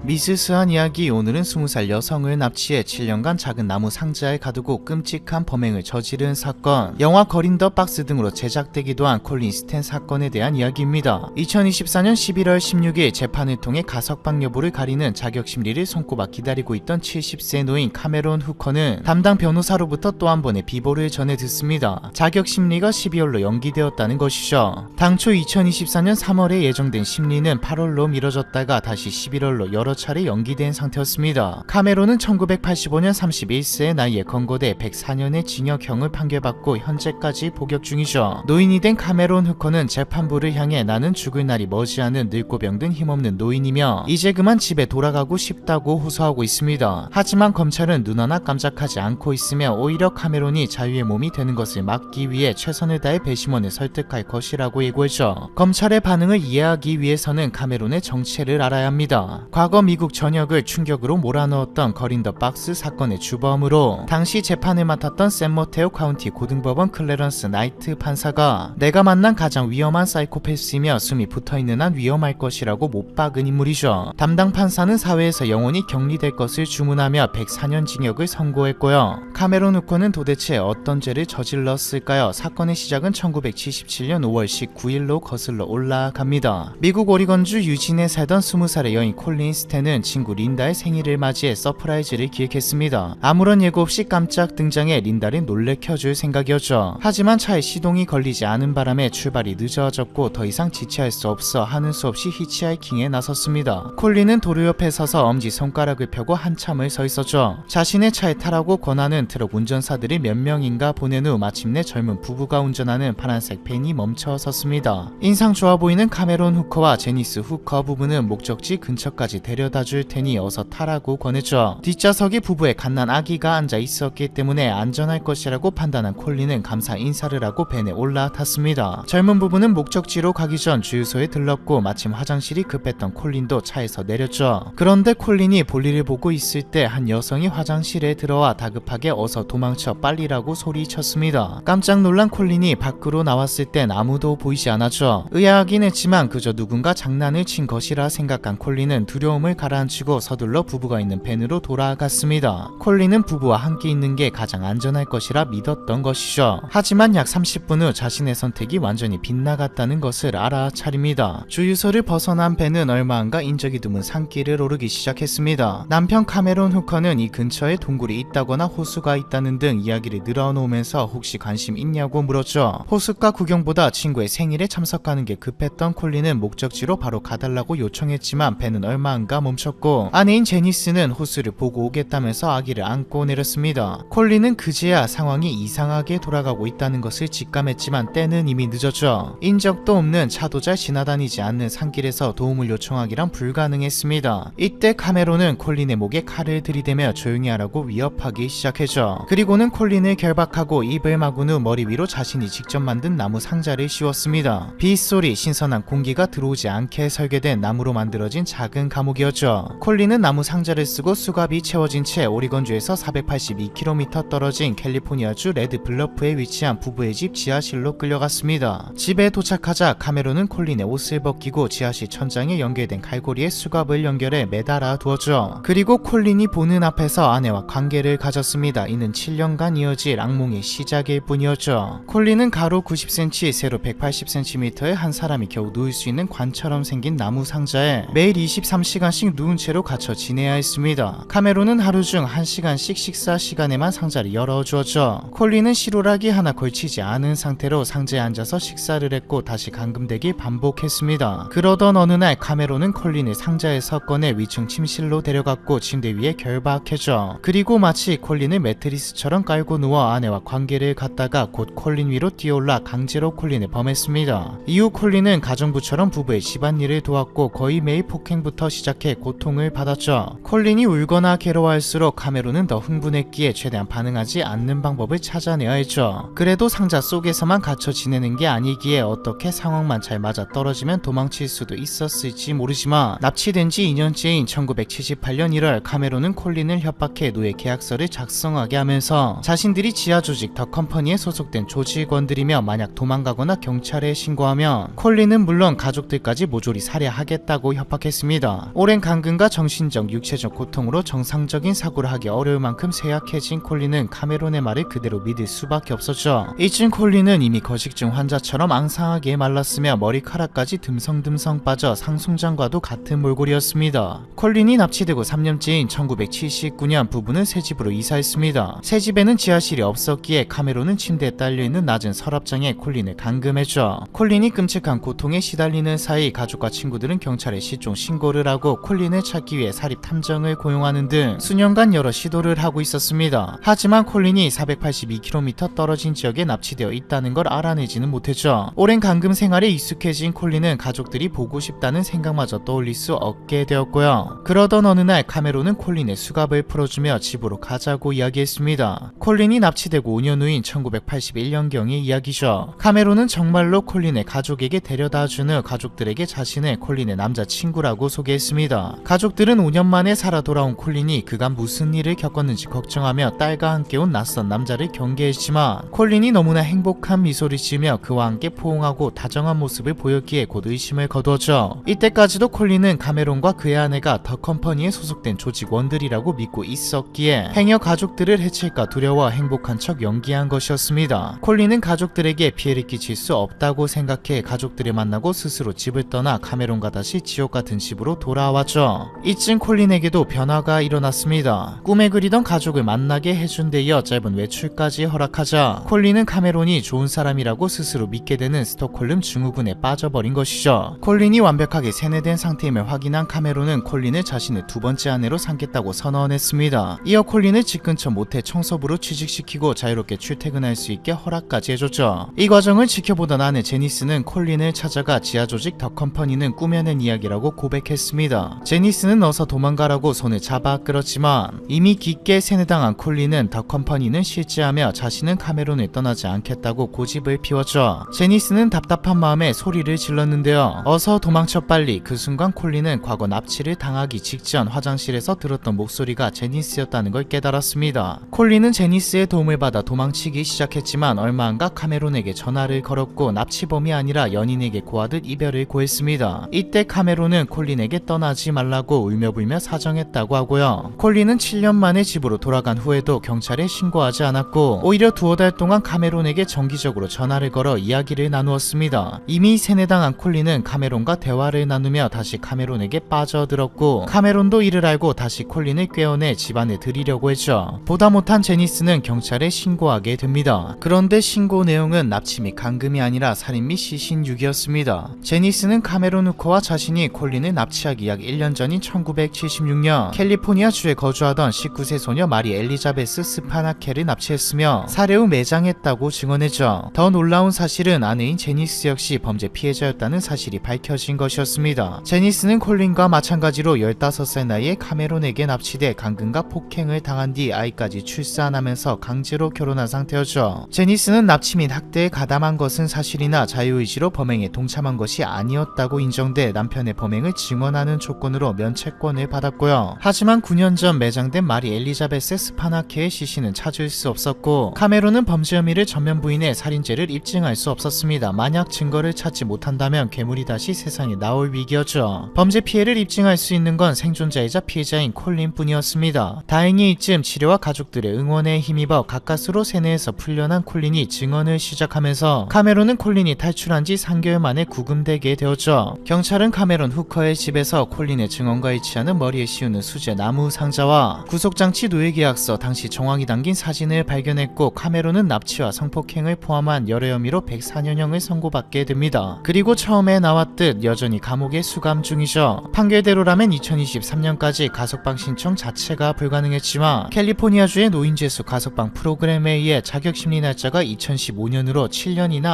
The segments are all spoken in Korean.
미스스한 이야기. 오늘은 20살 여성을 납치해 7년간 작은 나무 상자에 가두고 끔찍한 범행을 저지른 사건, 영화 거린 더 박스 등으로 제작되기도 한 콜린 스탠 사건에 대한 이야기입니다. 2024년 11월 16일 재판을 통해 가석방 여부를 가리는 자격심리를 손꼽아 기다리고 있던 70세 노인 카메론 후커는 담당 변호사로부터 또 한 번의 비보를 전해 듣습니다. 자격심리가 12월로 연기되었다는 것이죠. 당초 2024년 3월에 예정된 심리는 8월로 미뤄졌다가 다시 11월로 여러 차례 연기된 상태였습니다. 카메론은 1985년 31세의 나이에 건거돼 104년의 징역형을 판결받고 현재까지 복역 중이죠. 노인이 된 카메론 후커는 재판부를 향해 나는 죽을 날이 머지않은 늙고 병든 힘없는 노인이며 이제 그만 집에 돌아가고 싶다고 호소하고 있습니다. 하지만 검찰은 눈 하나 깜짝하지 않고 있으며 오히려 카메론이 자유의 몸이 되는 것을 막기 위해 최선을 다해 배심원을 설득할 것이라고 예고했죠. 검찰의 반응을 이해하기 위해서는 카메론의 정체를 알아야 합니다. 과거 미국 전역을 충격으로 몰아넣었던 거린 더 박스 사건의 주범으로 당시 재판을 맡았던 샌마테오 카운티 고등법원 클래런스 나이트 판사가 내가 만난 가장 위험한 사이코패스이며 숨이 붙어있는 한 위험할 것이라고 못 박은 인물이죠. 담당 판사는 사회에서 영원히 격리될 것을 주문하며 104년 징역을 선고했고요. 카메론 후커는 도대체 어떤 죄를 저질렀을까요? 사건의 시작은 1977년 5월 19일로 거슬러 올라갑니다. 미국 오리건주 유진에 살던 20살의 여인 콜린 스탠은 친구 린다의 생일을 맞이해 서프라이즈를 기획했습니다. 아무런 예고 없이 깜짝 등장해 린다를 놀래켜줄 생각이었죠. 하지만 차에 시동이 걸리지 않은 바람에 출발이 늦어졌고 더 이상 지체할 수 없어 하는 수 없이 히치하이킹에 나섰습니다. 콜린은 도로 옆에 서서 엄지손가락을 펴고 한참을 서 있었죠. 자신의 차에 타라고 권하는 트럭 운전사들이 몇 명인가 보낸 후 마침내 젊은 부부가 운전하는 파란색 밴이 멈춰 섰습니다. 인상 좋아 보이는 카메론 후커와 제니스 후커 부부는 목적지 근처까지 데려다 줄 테니 어서 타라고 권했죠. 뒷좌석에 부부의 갓난 아기가 앉아 있었기 때문에 안전할 것이라고 판단한 콜린은 감사 인사를 하고 밴에 올라탔습니다. 젊은 부부는 목적지로 가기 전 주유소에 들렀고 마침 화장실이 급했던 콜린도 차에서 내렸죠. 그런데 콜린이 볼일을 보고 있을 때 한 여성이 화장실에 들어와 다급하게 어서 도망쳐 빨리라고 소리쳤습니다. 깜짝 놀란 콜린이 밖으로 나왔을 땐 아무도 보이지 않았죠. 의아하긴 했지만 그저 누군가 장난을 친 것이라 생각한 콜린은 두려움을 가라앉히고 서둘러 부부가 있는 밴으로 돌아갔습니다. 콜린은 부부와 함께 있는 게 가장 안전할 것이라 믿었던 것이죠. 하지만 약 30분 후 자신의 선택이 완전히 빗나갔다는 것을 알아차립니다. 주유소를 벗어난 밴은 얼마 안가 인적이 드문 산길을 오르기 시작했습니다. 남편 카메론 후커는 이 근처에 동굴이 있다거나 호수가 있다는 등 이야기를 늘어놓으면서 혹시 관심 있냐고 물었죠. 호숫가 구경보다 친구의 생일에 참석하는 게 급했던 콜린은 목적지로 바로 가달라고 요청했지만 밴은 얼마 안가 멈췄고 아내인 제니스는 호수를 보고 오겠다면서 아기를 안고 내렸습니다. 콜린은 그제야 상황이 이상하게 돌아가고 있다는 것을 직감했지만 때는 이미 늦었죠. 인적도 없는 차도 잘 지나다니지 않는 산길에서 도움을 요청하기란 불가능했습니다. 이때 카메론은 콜린의 목에 칼을 들이대며 조용히 하라고 위협하기 시작했죠. 그리고는 콜린을 결박하고 입을 막은 후 머리 위로 자신이 직접 만든 나무 상자를 씌웠습니다. 빗소리, 신선한 공기가 들어오지 않게 설계된 나무로 만들어진 작은 감옥이었죠. 콜린은 나무 상자를 쓰고 수갑이 채워진 채 오리건주에서 482km 떨어진 캘리포니아주 레드 블러프에 위치한 부부의 집 지하실로 끌려갔습니다. 집에 도착하자 카메론은 콜린의 옷을 벗기고 지하실 천장에 연결된 갈고리에 수갑을 연결해 매달아 두었죠. 그리고 콜린이 보는 앞에서 아내와 관계를 가졌습니다. 이는 7년간 이어질 악몽의 시작일 뿐이었죠. 콜린은 가로 90cm, 세로 180cm의 한 사람이 겨우 누울 수 있는 관처럼 생긴 나무 상자에 매일 23시간씩 누운 채로 갇혀 지내야 했습니다. 카메론은 하루 중 1시간씩 식사 시간에만 상자를 열어주었죠. 콜린은 시루라기 하나 걸치지 않은 상태로 상자에 앉아서 식사를 했고 다시 감금되길 반복했습니다. 그러던 어느 날 카메론은 콜린을 상자에서 꺼내 위층 침실로 데려갔고 침대 위에 결박했죠. 그리고 마치 콜린을 매트리스처럼 깔고 누워 아내와 관계를 갖다가 곧 콜린 위로 뛰어올라 강제로 콜린을 범했습니다. 이후 콜린은 가정부처럼 부부의 집안일을 도왔고 거의 매일 폭행부터 시작해 고통을 받았죠. 콜린이 울거나 괴로워할수록 카메론은 더 흥분했기에 최대한 반응하지 않는 방법을 찾아내야 했죠. 그래도 상자 속에서만 갇혀 지내는 게 아니기에 어떻게 상황만 잘 맞아 떨어지면 도망칠 수도 있었을지 모르지만 납치된 지 2년째인 1978년 1월 카메론은 콜린을 협박해 노예 계약서를 작성하게 하면서 자신들이 지하 조직 더 컴퍼니에 소속된 조직원들이며 만약 도망가거나 경찰에 신고하면 콜린은 물론 가족들까지 모조리 살해하겠다고 협박했습니다. 올해 오랜 감금과 정신적, 육체적 고통으로 정상적인 사고를 하기 어려울 만큼 쇠약해진 콜린은 카메론의 말을 그대로 믿을 수밖에 없었죠. 이쯤 콜린은 이미 거식증 환자처럼 앙상하게 말랐으며 머리카락까지 듬성듬성 빠져 상숭장과도 같은 몰골이었습니다. 콜린이 납치되고 3년째인 1979년 부부는 새 집으로 이사했습니다. 새 집에는 지하실이 없었기에 카메론은 침대에 딸려있는 낮은 서랍장에 콜린을 감금했죠. 콜린이 끔찍한 고통에 시달리는 사이 가족과 친구들은 경찰에 실종 신고를 하고 콜린을 찾기 위해 사립 탐정을 고용하는 등 수년간 여러 시도를 하고 있었습니다. 하지만 콜린이 482km 떨어진 지역에 납치되어 있다는 걸 알아내지는 못했죠. 오랜 감금 생활에 익숙해진 콜린은 가족들이 보고 싶다는 생각마저 떠올릴 수 없게 되었고요. 그러던 어느 날 카메론은 콜린의 수갑을 풀어주며 집으로 가자고 이야기했습니다. 콜린이 납치되고 5년 후인 1981년경의 이야기죠. 카메론은 정말로 콜린의 가족에게 데려다준 후 가족들에게 자신을 콜린의 남자친구라고 소개했습니다. 가족들은 5년 만에 살아 돌아온 콜린이 그간 무슨 일을 겪었는지 걱정하며 딸과 함께 온 낯선 남자를 경계했지만 콜린이 너무나 행복한 미소를 지으며 그와 함께 포옹하고 다정한 모습을 보였기에 곧 의심을 거두었죠. 이때까지도 콜린은 카메론과 그의 아내가 더 컴퍼니에 소속된 조직원들이라고 믿고 있었기에 행여 가족들을 해칠까 두려워 행복한 척 연기한 것이었습니다. 콜린은 가족들에게 피해를 끼칠 수 없다고 생각해 가족들을 만나고 스스로 집을 떠나 카메론과 다시 지옥 같은 집으로 돌아왔죠. 이쯤 콜린에게도 변화가 일어났습니다. 꿈에 그리던 가족을 만나게 해준 데 이어 짧은 외출까지 허락하자 콜린은 카메론이 좋은 사람이라고 스스로 믿게 되는 스톡홀름 증후군에 빠져버린 것이죠. 콜린이 완벽하게 세뇌된 상태임을 확인한 카메론은 콜린을 자신의 두 번째 아내로 삼겠다고 선언했습니다. 이어 콜린을 집 근처 모텔 청소부로 취직시키고 자유롭게 출퇴근할 수 있게 허락까지 해줬죠. 이 과정을 지켜보던 아내 제니스는 콜린을 찾아가 지하 조직 더 컴퍼니는 꾸며낸 이야기라고 고백했습니다. 제니스는 어서 도망가라고 손을 잡아 끌었지만 이미 깊게 세뇌당한 콜린은 더 컴퍼니는 실제하며 자신은 카메론을 떠나지 않겠다고 고집을 피웠죠. 제니스는 답답한 마음에 소리를 질렀는데요. 어서 도망쳐 빨리. 그 순간 콜린은 과거 납치를 당하기 직전 화장실에서 들었던 목소리가 제니스였다는 걸 깨달았습니다. 콜린은 제니스의 도움을 받아 도망치기 시작했지만 얼마 안 가 카메론에게 전화를 걸었고 납치범이 아니라 연인에게 고하듯 이별을 고했습니다. 이때 카메론은 콜린에게 떠나지 말라고 울며불며 사정했다고 하고요. 콜린은 7년 만에 집으로 돌아간 후에도 경찰에 신고하지 않았고 오히려 두어 달 동안 카메론에게 정기적으로 전화를 걸어 이야기를 나누었습니다. 이미 세뇌당한 콜린은 카메론과 대화를 나누며 다시 카메론에게 빠져들었고 카메론도 이를 알고 다시 콜린을 꿰어내 집안에 들이려고 했죠. 보다 못한 제니스는 경찰에 신고하게 됩니다. 그런데 신고 내용은 납치 및 감금이 아니라 살인 및 시신유기였습니다. 제니스는 카메론 후커와 자신이 콜린을 납치하기 약 1년 전인 1976년 캘리포니아주에 거주하던 19세 소녀 마리 엘리자베스 스파나케를 납치했으며 사례 후 매장했다고 증언했죠. 더 놀라운 사실은 아내인 제니스 역시 범죄 피해자였다는 사실이 밝혀진 것이었습니다. 제니스는 콜린과 마찬가지로 15살 나이에 카메론에게 납치돼 감금과 폭행을 당한 뒤 아이까지 출산하면서 강제로 결혼한 상태였죠. 제니스는 납치 및 학대에 가담한 것은 사실이나 자유의지로 범행에 동참한 것이 아니었다고 인정돼 남편의 범행을 증언하는 조건으로 면책권을 받았고요. 하지만 9년 전 매장된 마리 엘리자베스 스파나케의 시신은 찾을 수 없었고 카메론은 범죄 혐의를 전면 부인해 살인죄를 입증할 수 없었습니다. 만약 증거를 찾지 못한다면 괴물이 다시 세상에 나올 위기였죠. 범죄 피해를 입증할 수 있는 건 생존자이자 피해자인 콜린 뿐이었습니다. 다행히 이쯤 치료와 가족들의 응원에 힘입어 가까스로 세뇌에서 풀려난 콜린이 증언을 시작하면서 카메론은 콜린이 탈출한 지 3개월 만에 구금되게 되었죠. 경찰은 카메론 후커의 집에서 콜린의 증언과 일치하는 머리에 씌우는 수제 나무 상자와 구속장치 노예계약서, 당시 정황이 담긴 사진을 발견했고 카메론은 납치와 성폭행을 포함한 여러 혐의로 104년형을 선고받게 됩니다. 그리고 처음에 나왔듯 여전히 감옥에 수감 중이죠. 판결대로라면 2023년까지 가석방 신청 자체가 불가능했지만 캘리포니아주의 노인재수 가석방 프로그램에 의해 자격심리 날짜가 2015년으로 7년이나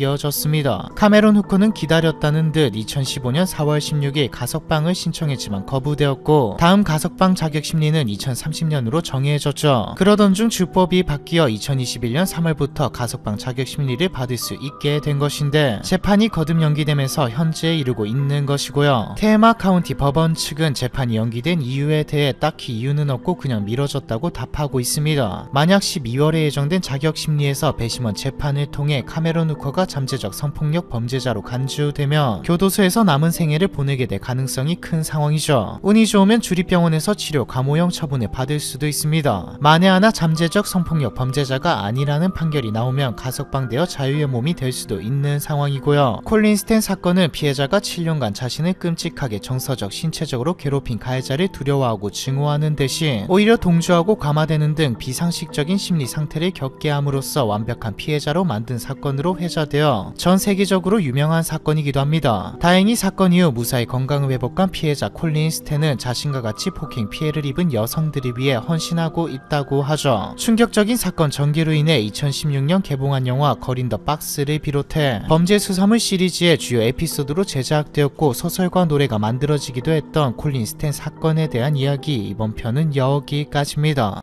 앞당겨졌습니다. 카메론 후커는 기다렸다는 듯 2015년 4월 16일 가석방을 신청했지만 거부되었고 다음 가석방 자격심리는 2030년으로 정해졌죠. 그러던 중 주법이 바뀌어 2021년 3월부터 가석방 자격심리를 받을 수 있게 된 것인데 재판이 거듭 연기되면서 현재에 이르고 있는 것이고요. 테마 카운티 법원 측은 재판이 연기된 이유에 대해 딱히 이유는 없고 그냥 미뤄졌다고 답하고 있습니다. 만약 12월에 예정된 자격심리에서 배심원 재판을 통해 카메론 후커가 잠재적 성폭력 범죄자로 간주되면 교도소에서 남은 생애를 보내게 될 가능성이 큰 상황이죠. 운이 좋으면 주립병원에서 치료 감호형 처분을 받을 수도 있습니다. 만에 하나 잠재적 성폭력 범죄자가 아니라는 판결이 나오면 가석방되어 자유의 몸이 될 수도 있는 상황이고요. 콜린 스탠 사건은 피해자가 7년간 자신을 끔찍하게 정서적, 신체적으로 괴롭힌 가해자를 두려워하고 증오하는 대신 오히려 동조하고 감화되는 등 비상식적인 심리 상태를 겪게 함으로써 완벽한 피해자로 만든 사건으로 회자되어 전 세계적으로 유명한 사건이기도 합니다. 다행히 사건 이후 무사히 건강을 회복한 피해자 콜린 스탠은 자신과 같이 폭행 피해를 입은 여성들을 위해 헌신하고 있다고 하죠. 충격적인 사건 전개로 인해 2016년 개봉한 영화 거린 더 박스를 비롯해 범죄 수사물 시리즈의 주요 에피소드로 제작되었고 소설과 노래가 만들어지기도 했던 콜린 스탠 사건에 대한 이야기, 이번 편은 여기까지입니다.